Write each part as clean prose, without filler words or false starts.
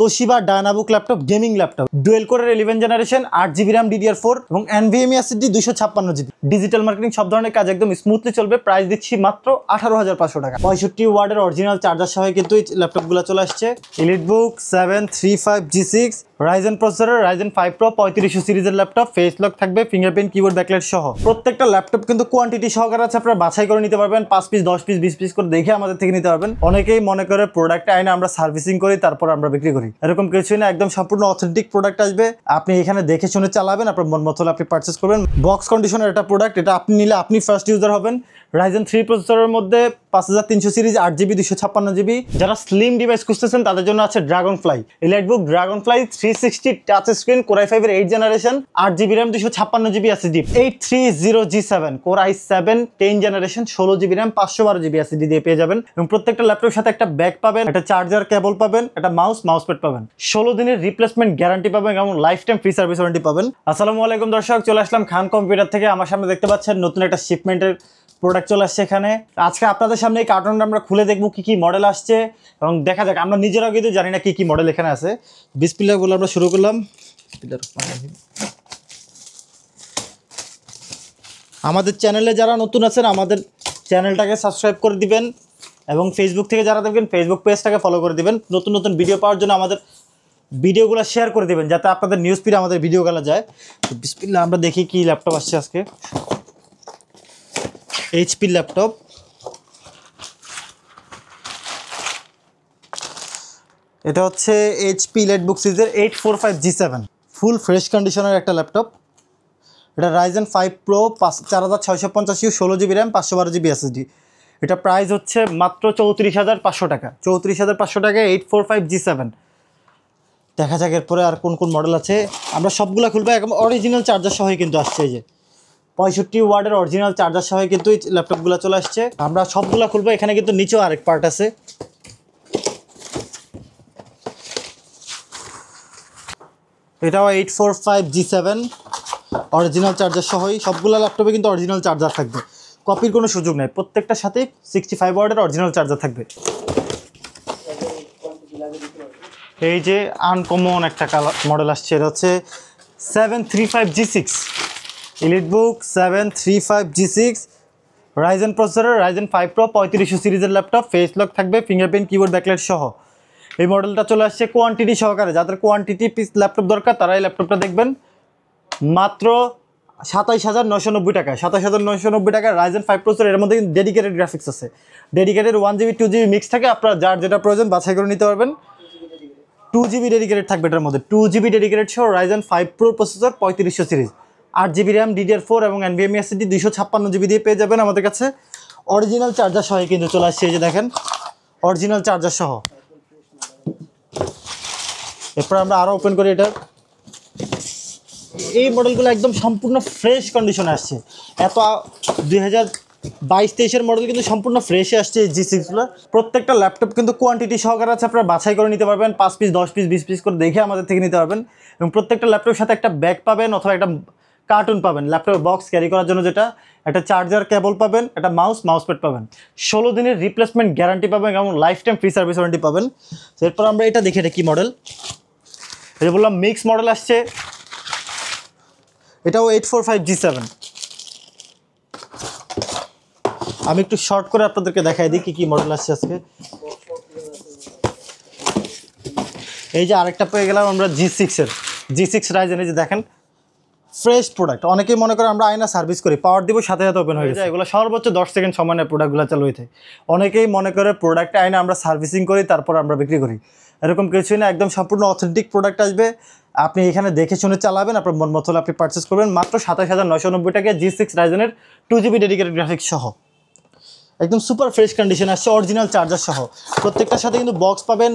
Toshiba Dynabook laptop, gaming laptop, dual কোরের 11 generation, 8GB RAM DDR4 এবং NVMe SSD 256GB। Digital marketing সব ধরনের কাজ একদম স্মুথলি চলবে। প্রাইস দিচ্ছি মাত্র 18,500 টাকা। 65 ওয়াটের অরিজিনাল চার্জার সহ কিন্তু এই ল্যাপটপগুলো চলে আসছে। এলিটবুক 735G6 রাইজেন প্রসেসরের, রাইজেন 5 Pro 3500 সিরিজের ল্যাপটপ, ফেস লক থাকবে, ফিঙ্গারপ্রিন্ট, কিবোর্ড, ব্যাকলাইট সহ। প্রত্যেকটা ল্যাপটপ কিন্তু কোয়ান্টিটি সহকারে আছে, আপনারা বাছাই করে নিতে পারবেন। 5 পিস, 10 পিস, 20 পিস করে দেখে আমাদের থেকে নিতে পারবেন। অনেকেই মনে করে প্রোডাক্ট আইনে আমরা সার্ভিসিং করি তারপর আমরা বিক্রি করি, এরকম কিছুই না। একদম সম্পূর্ণ অথেন্টিক প্রোডাক্ট আসবে, আপনি এখানে দেখে শুনে চালাবেন, আপনার মন মতো আপনি পারচেস করবেন। বক্স কন্ডিশনের একটা প্রোডাক্ট, এটা আপনি নিলে আপনি ফার্স্ট ইউজার হবেন। রাইজেন 3 প্রসেসরের মধ্যে 5300 সিরিজ, 8GB 256GB। যারা স্লিম ডিভাইস খুঁজতেছেন তাদের জন্য আছে dragon fly. EliteBook dragon fly 360 touch screen, core i5 এর 8 generation, 8GB RAM 256GB SSD, 830G7 core i7 10 generation, 16GB RAM 512GB SSD দিয়ে পেয়ে যাবেন। এবং প্রত্যেকটা ল্যাপটপের সাথে একটা ব্যাগ পাবেন, একটা চার্জার কেবল পাবেন, একটা মাউস প্যাড পাবেন, 16 দিনের রিপ্লেসমেন্ট গ্যারান্টি পাবেন এবং life time free service warranty পাবেন। আসসালামু আলাইকুম দর্শক, চলে আসলাম খান কম্পিউটার থেকে। আমার সামনে দেখতে পাচ্ছেন নতুন একটা শিপমেন্টের প্রোডাক্ট চলে আসছে এখানে। আজকে আপনাদের সামনে এই কার্টুনটা আমরা খুলে দেখবো কি কি মডেল আসছে এবং দেখা যাক। আমরা নিজেরাও কিন্তু জানি না কি কি মডেল এখানে আছে। বিসমিল্লাহ বলে আমরা শুরু করলাম। আমাদের চ্যানেলে যারা নতুন আছেন আমাদের চ্যানেলটাকে সাবস্ক্রাইব করে দিবেন এবং ফেসবুক থেকে যারা দেখবেন ফেসবুক পেজটাকে ফলো করে দিবেন। নতুন নতুন ভিডিও পাওয়ার জন্য আমাদের ভিডিওগুলো শেয়ার করে দিবেন যাতে আপনাদের নিউজ ফিডে আমাদের ভিডিওগুলো যায়। তো বিসমিল্লাহ আমরা দেখি কি ল্যাপটপ আসছে আজকে। HP ল্যাপটপ, এটা হচ্ছে HP এলিটবুক সিরিজের 845G7 ফুল ফ্রেশ কন্ডিশনের একটা ল্যাপটপ। এটা Ryzen 5 Pro 4650, 16GB RAM 512GB SSD। এটা প্রাইস হচ্ছে মাত্র 34,500 টাকা। 34,500 টাকায় 845G7। দেখা যাক এরপরে আর কোন কোন মডেল আছে, আমরা সবগুলো খুলবো। একদম অরিজিনাল চার্জার সহই কিন্তু আসছে, এই যে 65 ওয়াটের অরিজিনাল চার্জার সহ কিন্তু এই ল্যাপটপগুলো চলে আসছে। আমরা সবগুলো খুলবো। এখানে কিন্তু নিচেও আরেক পার্ট আছে। এটাও 845G7 অরিজিনাল চার্জার সহই। সবগুলো ল্যাপটপে কিন্তু অরিজিনাল চার্জার থাকবে, কপির কোনো সুযোগ নেই। প্রত্যেকটার সাথে 65 ওয়াটের অরিজিনাল চার্জার থাকবে। এই যে আনকমন একটা মডেল আসছে, এটা হচ্ছে 735G6 এলিটবুক 735G6 রাইজেন প্রসেসরের, রাইজেন 5 Pro 3500 সিরিজের ল্যাপটপ, ফেস লক থাকবে, ফিঙ্গারপ্রিন্ট, কিবোর্ড, ব্যাকলাইট সহ। এই মডেলটা চলে আসছে কোয়ান্টিটি সহকারে। যাদের কোয়ান্টিটি পিস ল্যাপটপ দরকার তারা এই ল্যাপটপটা দেখবেন মাত্র 27,990 টাকায়। 27,990 টাকায় রাইজেন 5 প্রসেসর। এর মধ্যে কিন্তু ডেডিকেটেড গ্রাফিক্স আছে, ডেডিকেটেড 1GB 2GB মিক্স থাকে। আপনারা যার যেটা প্রয়োজন বাছাই করে নিতে পারবেন। 2GB ডেডিকেটেড থাকবে এটার মধ্যে, 2GB ডেডিকেটেড সহ Ryzen 5 Pro processor 3500 series, 8GB RAM DDR4 এবং NVMe SSD 256GB দিয়ে পেয়ে যাবেন আমাদের কাছে। অরিজিনাল চার্জার সহ কিন্তু চলে আসছে, এই যে দেখেন অরিজিনাল চার্জার সহ। এরপর আমরা আরও ওপেন করি। এটা এই মডেলগুলো একদম সম্পূর্ণ ফ্রেশ কন্ডিশনে আসছে। এত 2022-23-এর মডেল কিন্তু সম্পূর্ণ ফ্রেশে আসছে এই G6গুলো। প্রত্যেকটা ল্যাপটপ কিন্তু কোয়ান্টিটি সহকারে আছে, আপনারা বাছাই করে নিতে পারবেন। 5 পিস, 10 পিস, 20 পিস করে দেখে আমাদের থেকে নিতে পারবেন। এবং প্রত্যেকটা ল্যাপটপের সাথে একটা ব্যাগ পাবেন অথবা একটা কার্টুন পাবেন, ল্যাপটপের বক্স ক্যারি করার জন্য, যেটা একটা চার্জার কেবল পাবেন, একটা মাউস প্যাড পাবেন, 16 দিনের রিপ্লেসমেন্ট গ্যারান্টি পাবেন এবং life time free service warranty পাবেন। এরপর আমরা এটা দেখি, এটা কি মডেল। এটা বললাম মিক্স মডেল আসছে, এটাও 845G7। আমি একটু শর্ট করে আপনাদেরকে দেখাই দিই কি কি মডেল আসছে আজকে। এই যে আরেকটা পেয়ে গেলাম আমরা G6 রাইজেন। এই যে দেখেন ফ্রেশ প্রোডাক্ট। অনেকেই মনে করে আমরা আয়না সার্ভিস করি, পাওয়ার দিব সাথে সাথে ওপেন হয়ে যায়। এগুলো সর্বোচ্চ 10 সেকেন্ড সময় নেয় প্রোডাক্টগুলো চালু হইতে। অনেকেই মনে করে প্রোডাক্ট আয়না আমরা সার্ভিসিং করি তারপর আমরা বিক্রি করি, এরকম কিছুই না। একদম সম্পূর্ণ অথেন্টিক প্রোডাক্ট আসবে, আপনি এখানে দেখে শুনে চালাবেন, আপনার মন মতো আপনি পারচেস করবেন। মাত্র 27,990 টাকায় G6 রাইজেনের 2GB ডেডিকেটেড গ্রাফিক্স সহ একদম সুপার ফ্রেশ কন্ডিশন আসছে, অরিজিনাল চার্জার সহ। প্রত্যেকটার সাথে কিন্তু বক্স পাবেন,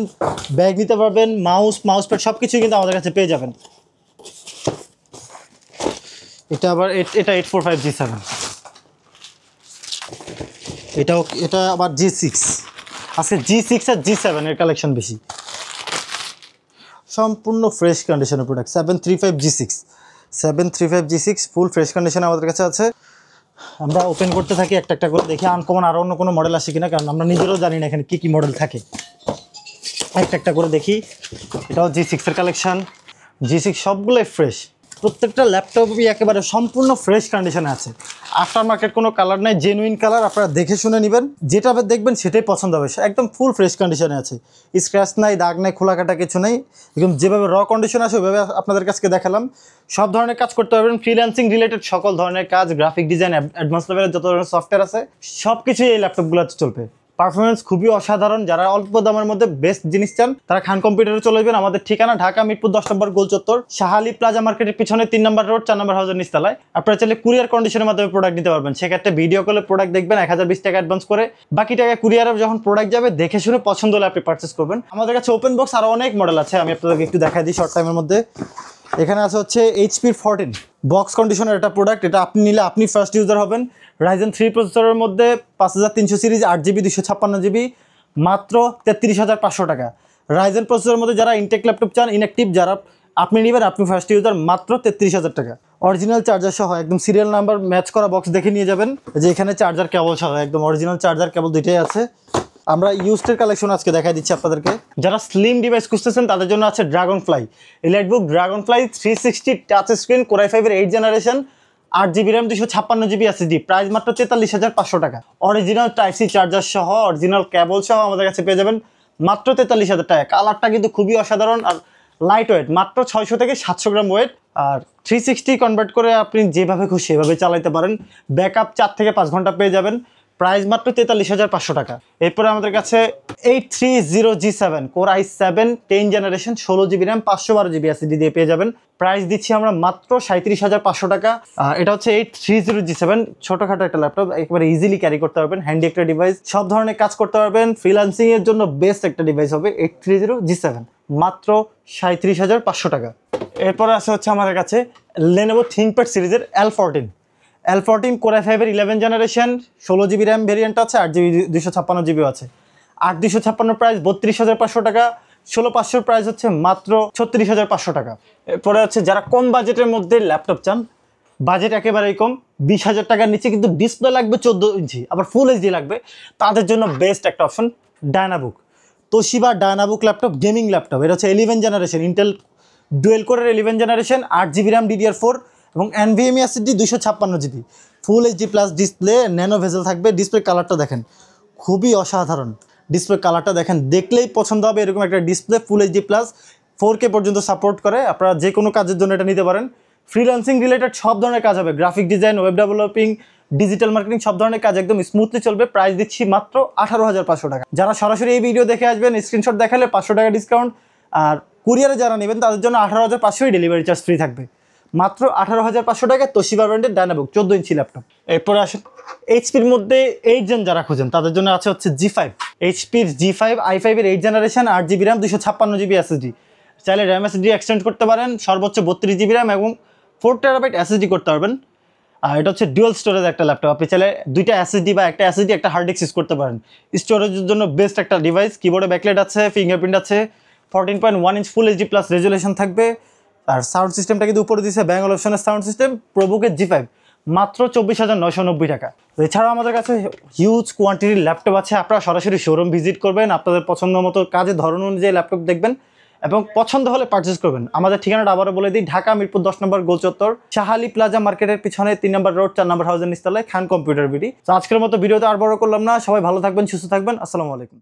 ব্যাগ নিতে পারবেন, মাউস প্যাড সব কিছুই কিন্তু আমাদের কাছে পেয়ে যাবেন। এটা আবার এটা 845G7, এটা আবার G6। আজকে G6 আর G7 এর কালেকশন বেশি। সম্পূর্ণ ফ্রেশ কন্ডিশনের product 735G6 full fresh condition আমাদের কাছে আছে। আমরা ওপেন করতে থাকি একটা একটা করে, দেখি আনকমন আরও অন্য কোনো মডেল আসে কিনা, কারণ আমরা নিজেরাও জানি না এখানে কী কী মডেল থাকে। একটা একটা করে দেখি। এটাও G6 এর কালেকশন। G6 সবগুলোই ফ্রেশ, প্রত্যেকটা ল্যাপটপই একেবারে সম্পূর্ণ ফ্রেশ কন্ডিশনে আছে। আফটার মার্কেট কোনো কালার নাই, জেনুইন কালার। আপনারা দেখে শুনে নেবেন, যেটা দেখবেন সেটাই পছন্দ হবে। একদম ফুল ফ্রেশ কন্ডিশনে আছে, স্ক্র্যাচ নাই, দাগ নাই, খোলা কাটা কিছু নেই। একদম যেভাবে র কন্ডিশন আছে ওইভাবে আপনাদের কাছে দেখালাম। সব ধরনের কাজ করতে পারবেন, ফ্রিল্যান্সিং রিলেটেড সকল ধরনের কাজ, গ্রাফিক ডিজাইন, অ্যাডভান্স লেভেলের যত ধরনের সফটওয়্যার আছে সব কিছুই এই ল্যাপটপগুলোতে চলবে। পারফরমেন্স খুবই অসাধারণ। যারা অল্প দামের মধ্যে বেস্ট জিনিস চান তারা খান কম্পিউটারে চলে যাবেন। আমাদের ঠিকানা ঢাকা মিরপুর 10 নম্বর গোল চত্বর, শাহালি প্লাজা মার্কেটের পিছনে 3 নম্বর রোড, 4 নম্বর হাউসের নিচতলায়। আপনারা চাইলে কুরিয়ার কন্ডিশনের মাধ্যমে প্রোডাক্ট নিতে পারবেন। সেক্ষেত্রে ভিডিও কলে প্রোডাক্ট দেখবেন, 1020 টাকা অ্যাডভান্স করে, বাকি টাকা কুরিয়ারে যখন প্রোডাক্ট যাবে দেখে শুনে পছন্দ হলে আপনি পারচেস করবেন। আমাদের কাছে ওপেন বক্স আরও অনেক মডেল আছে, আমি আপনাদেরকে একটু দেখাই দিই শর্ট টাইমের মধ্যে। এখানে আছে হচ্ছে HP 14 বক্স কন্ডিশনের একটা প্রোডাক্ট। এটা আপনি নিলে আপনি ফার্স্ট ইউজার হবেন। Ryzen 3 প্রসেসরের মধ্যে 5300 সিরিজ 8GB 256GB মাত্র 33,500 টাকা। Ryzen প্রসেসরের মধ্যে যারা ইনটেক ল্যাপটপ চান, ইনঅ্যাক্টিভ যারা আপনি নেবেন, আপনি ফার্স্ট ইউজার, মাত্র 33,000 টাকা। অরিজিনাল চার্জার সহ একদম সিরিয়াল নাম্বার ম্যাচ করা বক্স দেখে নিয়ে যাবেন। যে এখানে চার্জার কেবল সহ একদম অরিজিনাল চার্জার কেবল দুইটাই আছে। আমরা ইউজডের কালেকশন আজকে দেখাই দিচ্ছি আপনাদেরকে। যারা স্লিম ডিভাইস খুঁজতেছেন তাদের জন্য আছে Dragonfly EliteBook. Dragonfly 360 touch screen, Core i5 এর 8 generation, 8GB RAM 256GB SSD, price মাত্র 43,500 টাকা। অরিজিনাল টাইপ সি চার্জার সহ, অরিজিনাল কেবল সহ আমাদের কাছে পেয়ে যাবেন মাত্র 43,000 টাকা। কালারটা কিন্তু খুবই অসাধারণ আর লাইট ওয়েট, মাত্র 600 থেকে 700 গ্রাম ওয়েট। আর 360 কনভার্ট করে আপনি যেভাবে খুশি সেভাবে চালাতে পারেন। ব্যাকআপ 4 থেকে 5 ঘন্টা পেয়ে যাবেন। প্রাইস মাত্র 43,500 টাকা। এরপরে আমাদের কাছে 830G7 Core i7 10 generation, 16GB RAM 512GB SSD দিয়ে পেয়ে যাবেন। প্রাইস দিচ্ছি আমরা মাত্র 37,500 টাকা। এটা হচ্ছে 830G7, ছোটোখাটো একটা ল্যাপটপ, একেবারে ইজিলি ক্যারি করতে পারবেন, হ্যান্ডি একটা ডিভাইস, সব ধরনের কাজ করতে পারবেন। ফ্রিল্যান্সিং এর জন্য বেস্ট একটা ডিভাইস হবে 830G7, মাত্র 37,500 টাকা। এরপরে আছে হচ্ছে আমাদের কাছে Lenovo ThinkPad সিরিজের L14 Core i5 এর 11 জেনারেশন, 16GB RAM ভেরিয়েন্ট আছে, 8GB 256GB আছে। 8,256 প্রাইস 32,500 টাকা। 16,500 প্রাইস হচ্ছে মাত্র 36,500 টাকা। এরপরে হচ্ছে যারা কম বাজেটের মধ্যে ল্যাপটপ চান, বাজেট একেবারেই কম, 20,000 টাকার নিচে কিন্তু ডিসপ্লে লাগবে 14 ইঞ্চি, আবার ফুল এইচডি লাগবে, তাদের জন্য বেস্ট একটা option Dynabook. Toshiba Dynabook laptop, gaming laptop. এটা হচ্ছে 11 জেনারেশন, ইন্টেল ডুয়েল কোরের 11 জেনারেশন, 8GB RAM DDR4 এবং NVMe SSD 256GB, full HD plus display, nano bezel থাকবে। ডিসপ্লে কালারটা দেখেন, খুবই অসাধারণ। ডিসপ্লে কালারটা দেখেন, দেখলেই পছন্দ হবে। এরকম একটা display, full HD plus 4K পর্যন্ত সাপোর্ট করে। আপনারা যে কোনো কাজের জন্য এটা নিতে পারেন। ফ্রিল্যান্সিং রিলেটেড সব ধরনের কাজ হবে, graphic design, web developing, digital marketing, সব ধরনের কাজ একদম স্মুথলি চলবে। প্রাইস দিচ্ছি মাত্র 18,500 টাকা। যারা সরাসরি এই ভিডিও দেখে আসবেন, স্ক্রিনশট দেখালে 500 টাকা ডিসকাউন্ট। আর কুরিয়ারে যারা নেবেন তাদের জন্য 18,500 ডেলিভারি চার্জ ফ্রি থাকবে। মাত্র 18,500 টাকা তোশিবা ব্র্যান্ডের ডায়নাবুক 14 ইঞ্চি ল্যাপটপ। এরপরে আসেন এইচপির মধ্যে 8 জেন যারা খুঁজেন তাদের জন্য আছে হচ্ছে G5, এইচপির G5 i5 এর 8 generation, 8GB RAM 256GB SSD। চাইলে র্যাম SSD এক্সটেন্ড করতে পারেন, সর্বোচ্চ 32GB RAM এবং 4TB SSD করতে পারবেন। আর এটা হচ্ছে ডুয়াল স্টোরেজ একটা ল্যাপটপ, আপনি চাইলে দুইটা SSD বা একটা SSD একটা হার্ড ডিস্ক ইউজ করতে পারেন। স্টোরেজের জন্য বেস্ট একটা ডিভাইস। কিবোর্ডে ব্যাকলাইট আছে, ফিঙ্গারপ্রিন্ট আছে, 14.1 inch full HD plus resolution থাকবে। আর সাউন্ড সিস্টেমটা কিন্তু উপরে দিচ্ছে ব্যাঙ্গল অপশনের সাউন্ড সিস্টেম, প্রোবুকের G5, মাত্র 24,990 টাকা। এছাড়াও আমাদের কাছে হিউজ কোয়ান্টিটির ল্যাপটপ আছে। আপনারা সরাসরি শোরুম ভিজিট করবেন, আপনাদের পছন্দ মতো কাজের ধরন অনুযায়ী ল্যাপটপ দেখবেন এবং পছন্দ হলে পারচেস করবেন। আমাদের ঠিকানাটা আবারও বলে দিই, ঢাকা মিরপুর 10 নম্বর গোল চত্বর, শাহালি প্লাজা মার্কেটের পিছনে 3 নম্বর রোড, 4 নম্বর হাউসের নিচতলায়, খান কম্পিউটার বিডি। তো আজকের মতো ভিডিওতে আর বড় করলাম না, সবাই ভালো থাকবেন, সুস্থ থাকবেন, আসসালামু আলাইকুম।